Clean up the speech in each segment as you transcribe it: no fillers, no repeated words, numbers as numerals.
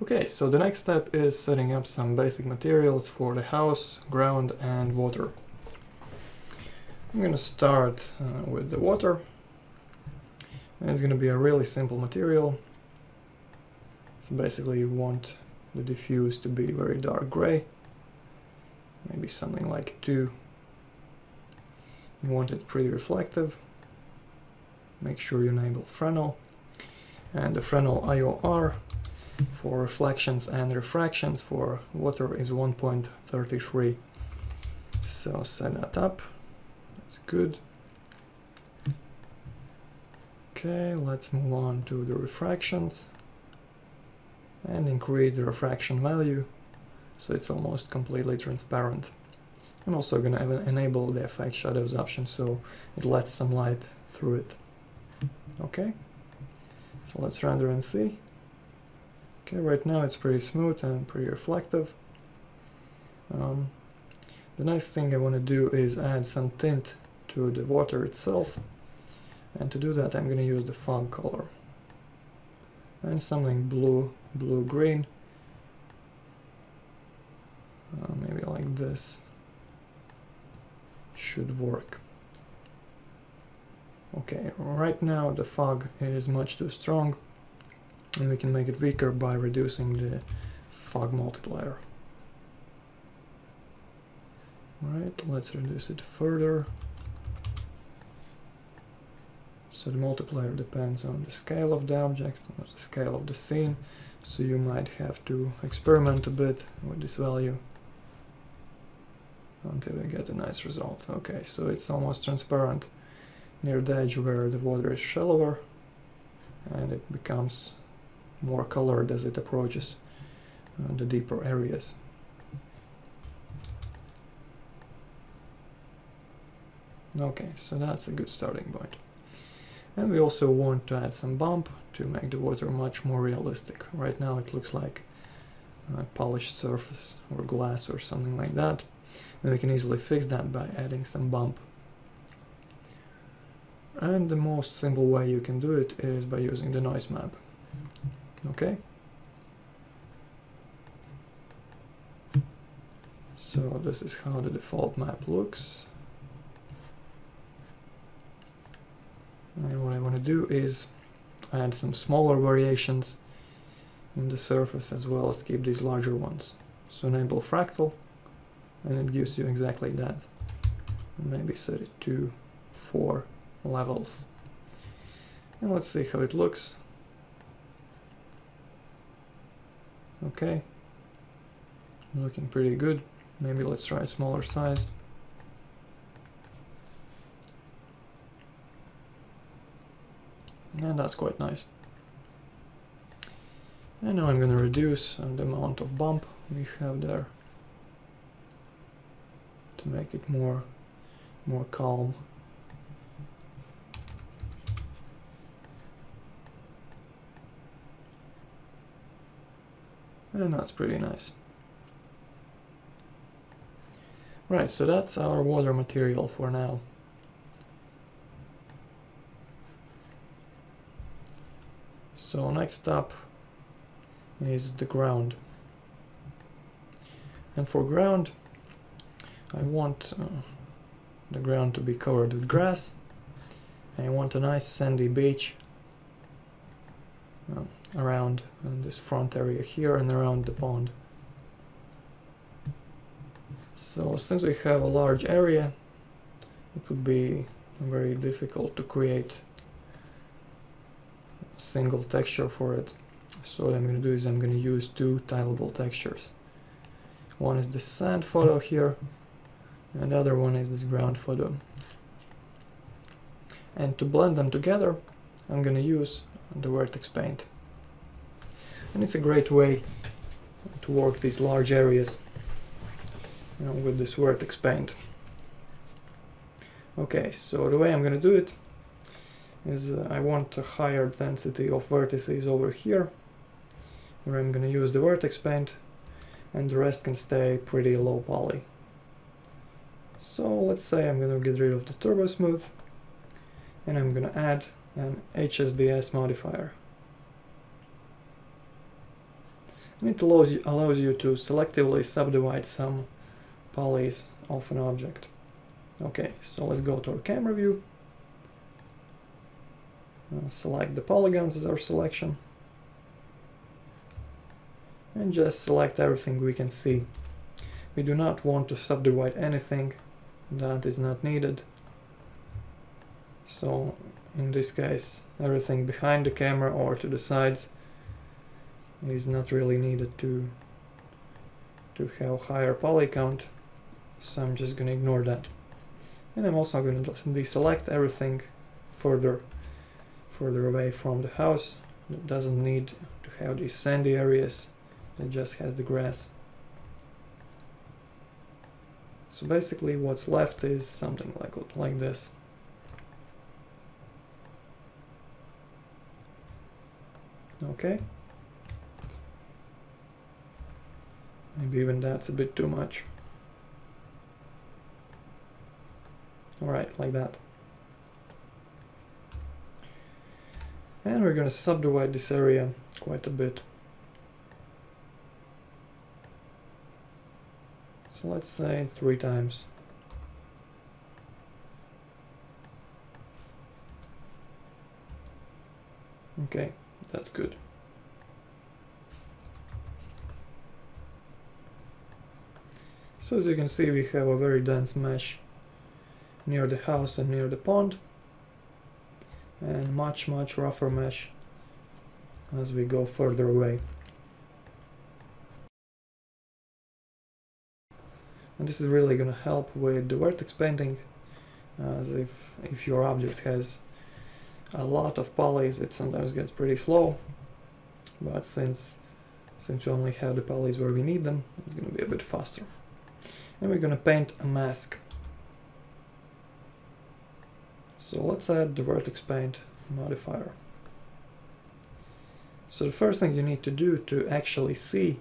Okay, so the next step is setting up some basic materials for the house, ground and water. I'm gonna start with the water, and it's gonna be a really simple material. So basically you want the diffuse to be very dark gray, maybe something like 2. You want it pretty reflective. Make sure you enable Fresnel, and the Fresnel IOR for reflections and refractions for water is 1.33. So set that up. That's good. Okay, let's move on to the refractions and increase the refraction value so it's almost completely transparent. I'm also going to enable the effect shadows option so it lets some light through it. Okay, so let's render and see. Okay, right now it's pretty smooth and pretty reflective. The next thing I want to do is add some tint to the water itself, and to do that I'm going to use the fog color and something blue-green, maybe like this should work. Okay, right now the fog is much too strong, and we can make it weaker by reducing the fog multiplier. Alright, let's reduce it further. So the multiplier depends on the scale of the object, not the scale of the scene, so you might have to experiment a bit with this value until you get a nice result. Okay, so it's almost transparent near the edge where the water is shallower, and it becomes more colored as it approaches the deeper areas. Okay, so that's a good starting point. And we also want to add some bump to make the water much more realistic. Right now it looks like a polished surface or glass or something like that, and we can easily fix that by adding some bump. And the most simple way you can do it is by using the noise map. Okay, so this is how the default map looks, and what I want to do is add some smaller variations in the surface as well as keep these larger ones. So enable fractal, and it gives you exactly that, and maybe set it to 4 levels, and let's see how it looks. Okay, looking pretty good. Maybe let's try a smaller size. And that's quite nice. And now I'm going to reduce the amount of bump we have there to make it more calm. And that's pretty nice. Right, so that's our water material for now. So next up is the ground. And for ground, I want the ground to be covered with grass. And I want a nice sandy beach around this front area here and around the pond. So since we have a large area, it would be very difficult to create a single texture for it. So what I'm going to do is I'm going to use 2 tileable textures. One is the sand photo here, and the other one is this ground photo. And to blend them together, I'm going to use the vertex paint. And it's a great way to work these large areas, you know, with this vertex paint. Okay, so the way I'm going to do it is I want a higher density of vertices over here, where I'm going to use the vertex paint, and the rest can stay pretty low poly. So let's say I'm going to get rid of the turbo smooth, and I'm going to add an HSDS modifier. It allows you to selectively subdivide some polys of an object. Okay, so let's go to our camera view. Select the polygons as our selection. And just select everything we can see. We do not want to subdivide anything that is not needed. So in this case, everything behind the camera or to the sides is not really needed to have higher poly count. So I'm just going to ignore that. And I'm also going to deselect everything further away from the house. It doesn't need to have these sandy areas. It just has the grass. So basically what's left is something like this. Okay. Maybe even that's a bit too much. Alright, like that. And we're going to subdivide this area quite a bit. So let's say 3 times. Okay, that's good. So as you can see, we have a very dense mesh near the house and near the pond, and much rougher mesh as we go further away. And this is really going to help with the vertex painting, as if your object has a lot of polys, it sometimes gets pretty slow, but since we only have the polys where we need them, it's going to be a bit faster. And we're going to paint a mask. So let's add the vertex paint modifier. So the first thing you need to do to actually see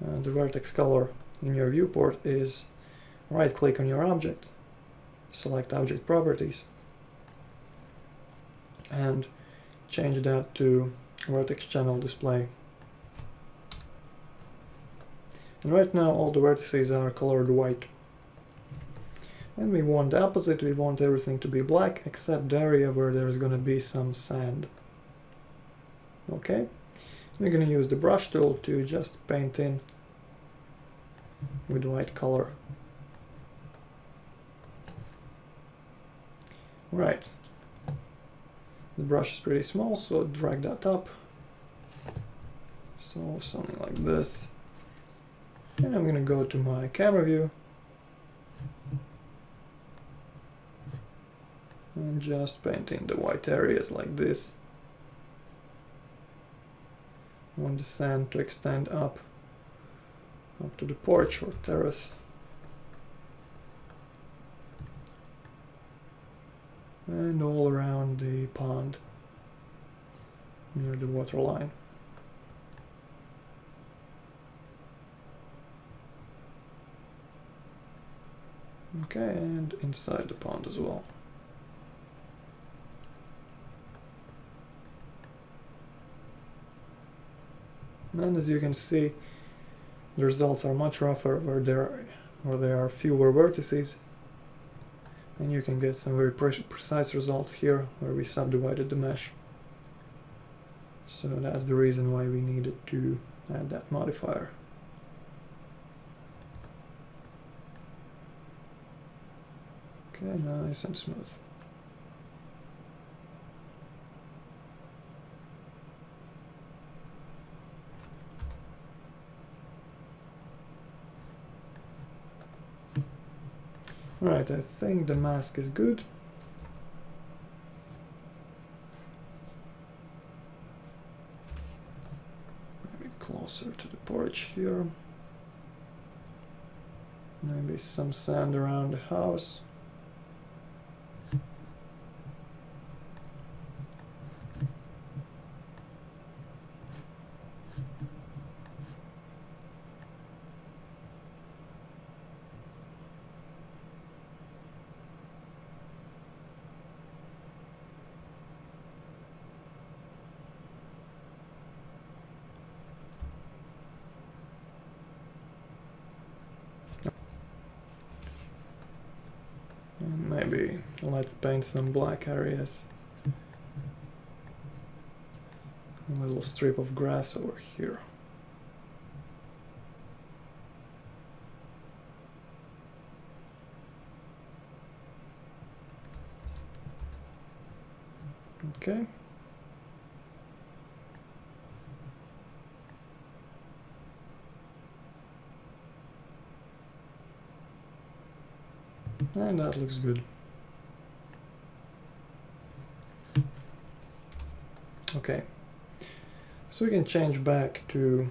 the vertex color in your viewport is right click on your object, select object properties, and change that to vertex channel display. And right now all the vertices are colored white. And we want the opposite, we want everything to be black except the area where there's going to be some sand. Okay, we're going to use the brush tool to just paint in with white color. Right, the brush is pretty small, so drag that up. So something like this. And I'm going to go to my camera view and just paint in the white areas like this. I want the sand to extend up to the porch or terrace. And all around the pond near the water line. Okay, and inside the pond as well. And as you can see, the results are much rougher where there are fewer vertices, and you can get some very precise results here where we subdivided the mesh. So that's the reason why we needed to add that modifier. Okay, nice and smooth. Alright, I think the mask is good. Maybe closer to the porch here. Maybe some sand around the house. maybe let's paint some black areas. A little strip of grass over here. Okay. And that looks good. Okay. So we can change back to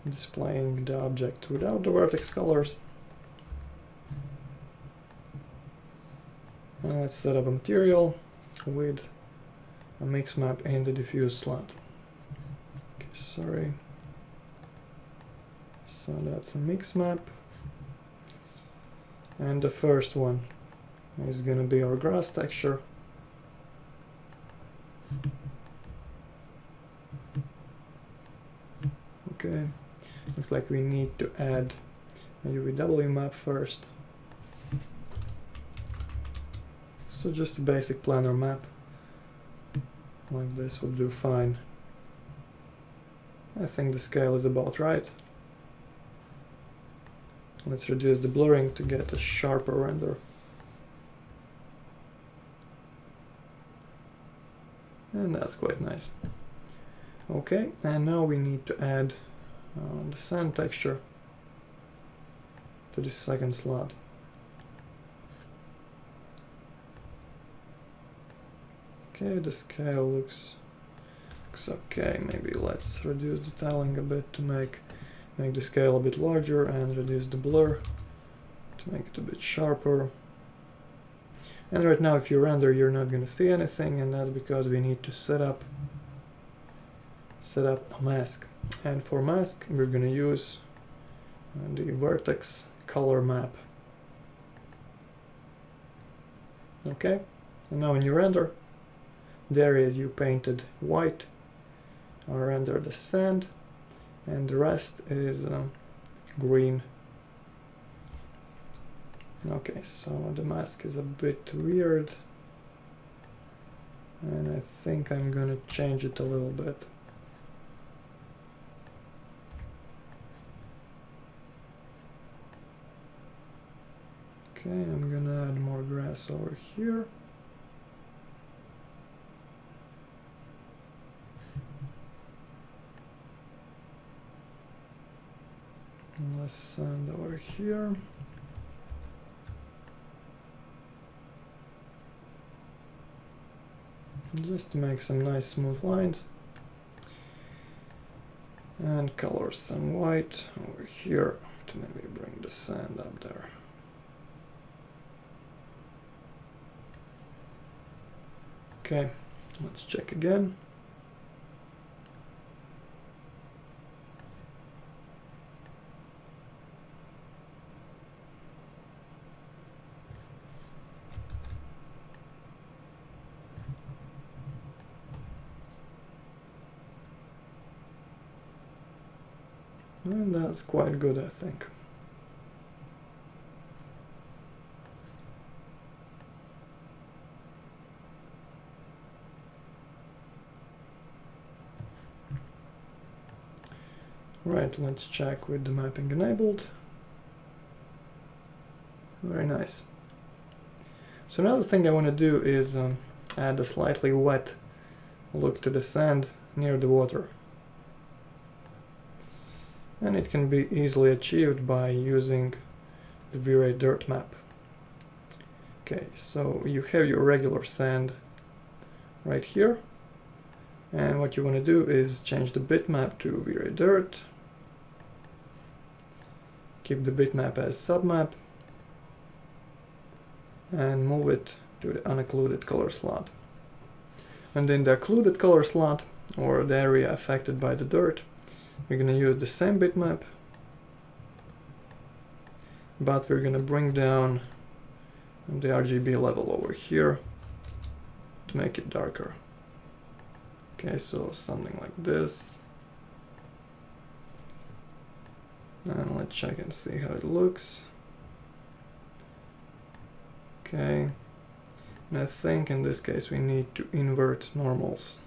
displaying the object without the vertex colors. And let's set up a material with a mix map in the diffuse slot. Okay, sorry. So that's a mix map. And the first one is going to be our grass texture. Okay, looks like we need to add a UVW map first. So just a basic planar map, like this would do fine. I think the scale is about right. Let's reduce the blurring to get a sharper render. And that's quite nice. Okay, and now we need to add the sand texture to this second slot. Okay, the scale looks okay. Maybe let's reduce the tiling a bit to make the scale a bit larger and reduce the blur to make it a bit sharper. And right now if you render you're not going to see anything, and that's because we need to set up a mask. And for mask we're going to use the vertex color map. Okay, and now when you render, the areas you painted white are rendered as sand, and the rest is green. Okay, so the mask is a bit weird, and I think I'm gonna change it a little bit. Okay, I'm gonna add more grass over here. Less sand over here. Just to make some nice smooth lines. And color some white over here to maybe bring the sand up there. Okay, let's check again. And that's quite good, I think. Right, let's check with the mapping enabled. Very nice. So another thing I want to do is add a slightly wet look to the sand near the water. And it can be easily achieved by using the vray dirt map. Okay, so you have your regular sand right here, and what you want to do is change the bitmap to vray dirt, keep the bitmap as submap, and move it to the unoccluded color slot. And in the occluded color slot, or the area affected by the dirt, we're going to use the same bitmap, but we're going to bring down the RGB level over here to make it darker. Okay, so something like this. And let's check and see how it looks. Okay, and I think in this case we need to invert normals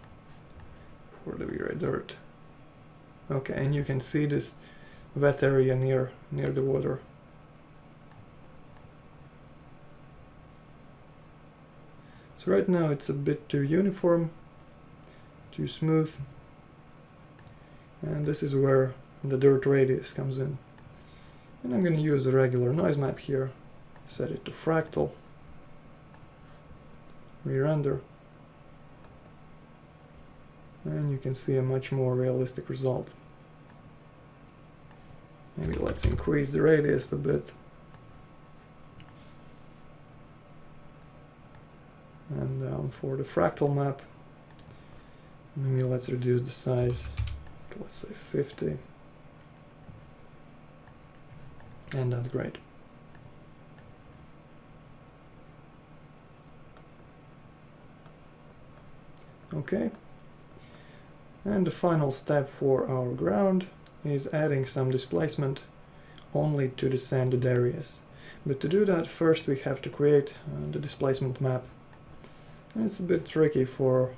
for the vray dirt. Okay, and you can see this wet area near the water. So right now it's a bit too uniform, too smooth, and this is where the dirt radius comes in. And I'm going to use a regular noise map here, set it to fractal, re-render, and you can see a much more realistic result. Maybe let's increase the radius a bit. And for the fractal map, maybe let's reduce the size, let's say 50. And that's great. Okay. And the final step for our ground is adding some displacement only to the sanded areas. But to do that, first we have to create the displacement map. And it's a bit tricky for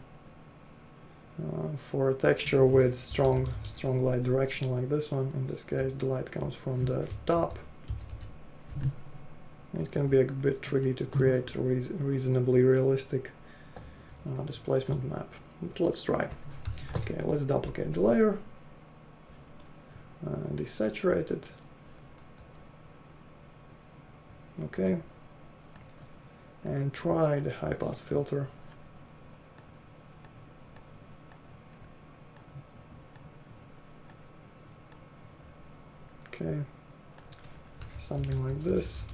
a texture with strong light direction like this one. In this case, the light comes from the top. It can be a bit tricky to create a reasonably realistic displacement map. But let's try. Okay, let's duplicate the layer, desaturate it. Okay, and try the high pass filter. Okay, something like this.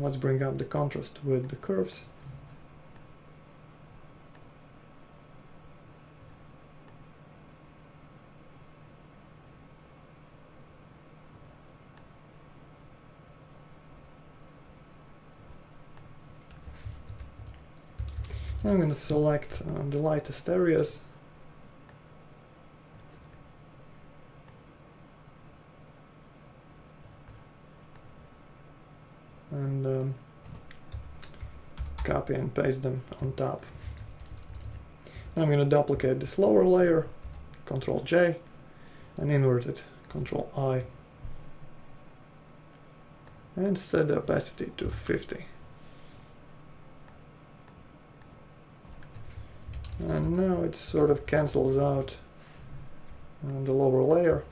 Let's bring up the contrast with the curves. I'm going to select the lightest areas. And copy and paste them on top. Now I'm going to duplicate this lower layer, Ctrl J, and invert it, Ctrl I, and set the opacity to 50. And now it sort of cancels out the lower layer.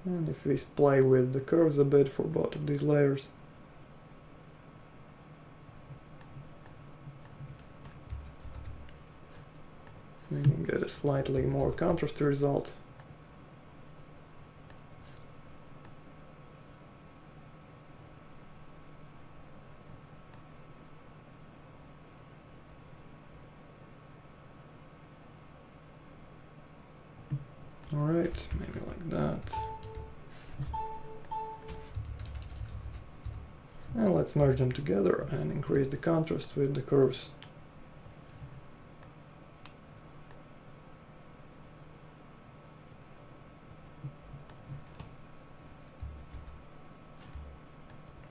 And if we play with the curves a bit for both of these layers, we can get a slightly more contrasty result. Alright, maybe like that. And let's merge them together and increase the contrast with the curves.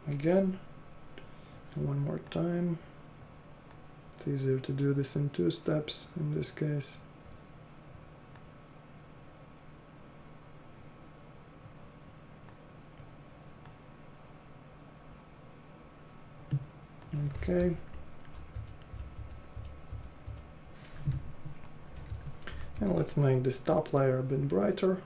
Again, one more time. It's easier to do this in 2 steps in this case. Okay. And let's make this top layer a bit brighter.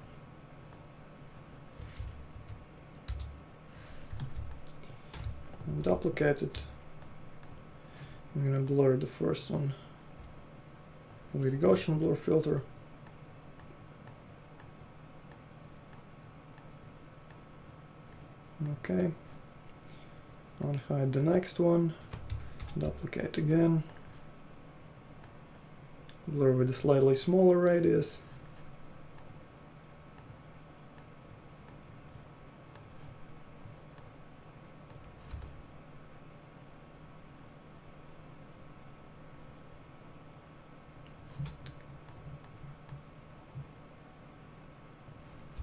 And duplicate it. I'm going to blur the first one with Gaussian blur filter. Okay. Unhide the next one, duplicate again, blur with a slightly smaller radius.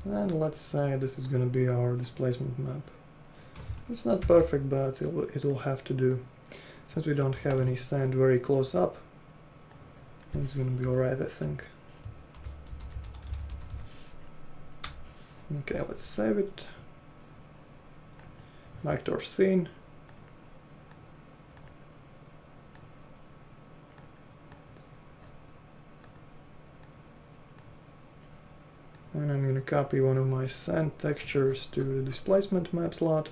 And let's say this is going to be our displacement map. It's not perfect, but it will have to do. Since we don't have any sand very close up, it's gonna be alright, I think. Okay, let's save it. Back to our scene. And I'm gonna copy one of my sand textures to the displacement map slot.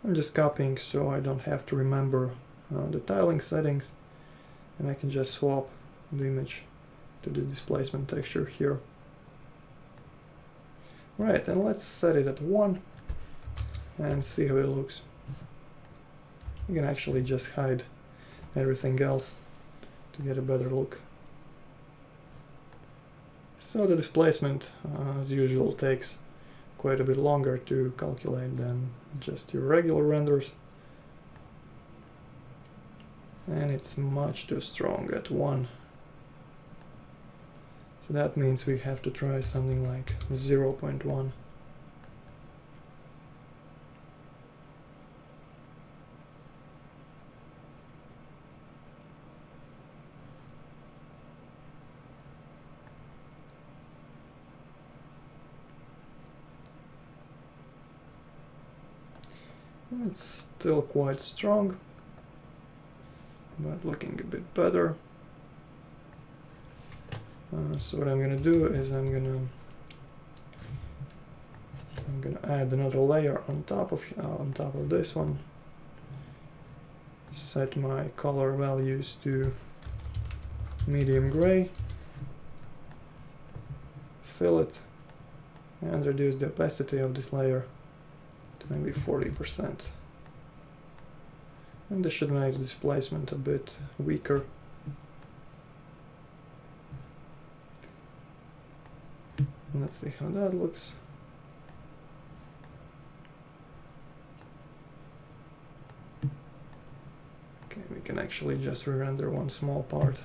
I'm just copying so I don't have to remember the tiling settings, and I can just swap the image to the displacement texture here. Right, and let's set it at 1 and see how it looks. You can actually just hide everything else to get a better look. So the displacement, as usual, takes quite a bit longer to calculate than just your regular renders. And it's much too strong at 1. So that means we have to try something like 0.1. It's still quite strong, but looking a bit better. So what I'm gonna do is I'm gonna add another layer on top of this one. Set my color values to medium gray. Fill it and reduce the opacity of this layer to maybe 40%. And this should make the displacement a bit weaker. Let's see how that looks. Okay, we can actually just re-render one small part.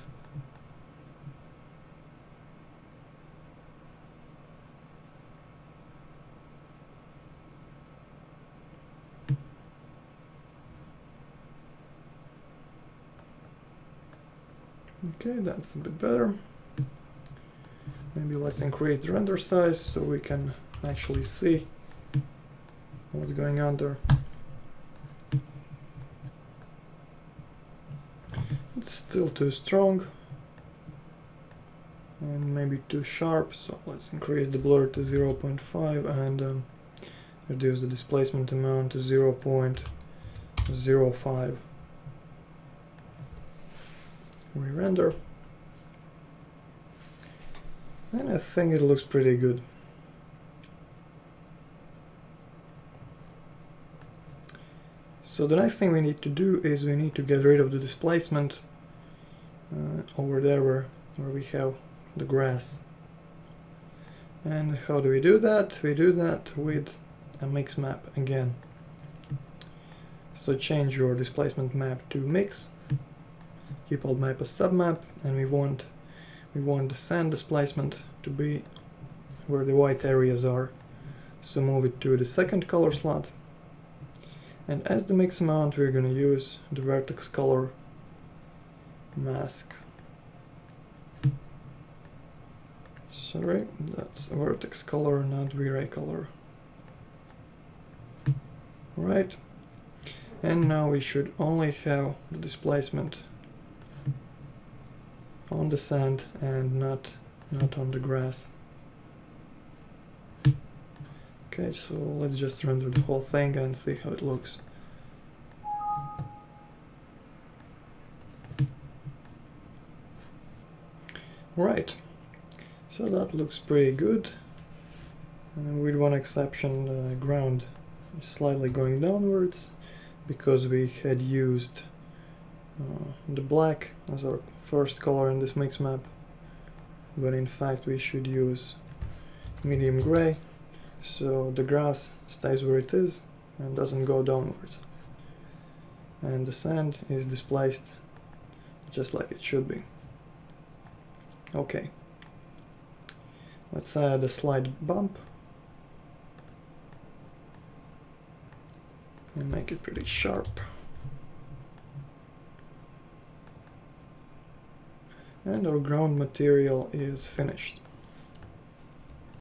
Okay, that's a bit better. Maybe let's increase the render size so we can actually see what's going on there. It's still too strong and maybe too sharp, so let's increase the blur to 0.5 and reduce the displacement amount to 0.05. Re-render. And I think it looks pretty good. So the next thing we need to do is we need to get rid of the displacement over there where we have the grass. And how do we do that? We do that with a mix map again. So change your displacement map to mix. Keep old map as submap, and we want the sand displacement to be where the white areas are. So move it to the second color slot. And as the mix amount, we're going to use the vertex color mask. Sorry, that's vertex color, not vray color. Right. And now we should only have the displacement on the sand and not on the grass. Okay, so let's just render the whole thing and see how it looks. Right, so that looks pretty good. With one exception, the ground is slightly going downwards because we had used the black as our first color in this mix map, when in fact we should use medium gray, so the grass stays where it is and doesn't go downwards, and the sand is displaced just like it should be. Okay, let's add a slight bump. and make it pretty sharp. And our ground material is finished.